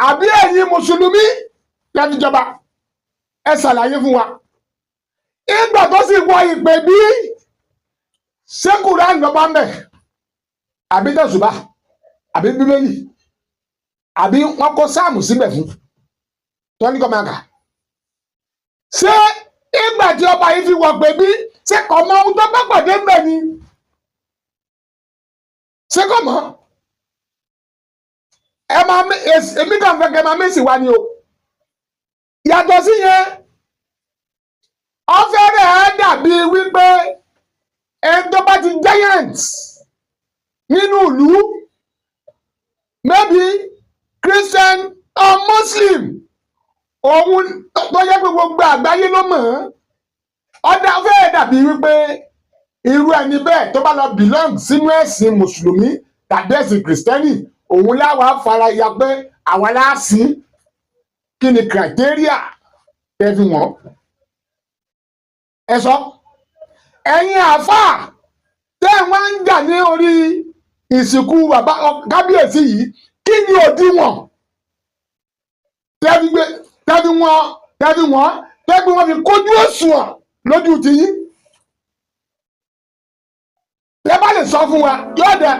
àbí ẹ̀yin mùsùlùmí lẹ́fi jọba ẹ ṣàlàyé fún wa. ìgbà tó sì wọ ìpè bí ṣé Kùránì lọ́ba ń bẹ̀ àbí tẹ̀sùbà àbí bíbélì àbí wọ́n kó sáàmù síbẹ̀ fún tọ́ni kọ́ máa kà. ṣé ìgbà tí ọba yìí fi wọ̀ pé bí ṣé kò mọ ohun tó bá pàdé ń bẹ̀ ni ṣé kò mọ̀ ẹ máa èmi kàn fẹ́ kẹ́ máa mẹ́sì wá ni o. yàtọ̀ sí yẹn ọ̀fẹ́rẹ́ ẹ dàbí wípé ẹni tó bá ti giant nínú ìlú maybe Christian or Muslim òun tó yẹ pé gbogbo àgbáyé ló mọ̀ ọ̀dà ọ̀fẹ́rẹ́ dàbí wípé irú ẹni bẹ́ẹ̀ tó bá lọ belong sínú ẹ̀sìn mùsùlùmí tàbí ẹ̀sìn kìrìsìtẹ́nì òun láwa fara ya pé àwa láàsì kí ni criteria tẹ́fi wọ́n. ẹ sọ ẹ̀yin àáfàá tẹ́ wọ́n ń jà ní orí ìsìnkú bàbá kábíyèsí yìí kí ni òdiwọ̀n tẹ́fi wọ́n fi kójú òṣùwọ̀n lójú tiyín. tẹ́ bá lè sọ fún wa yóò dẹ.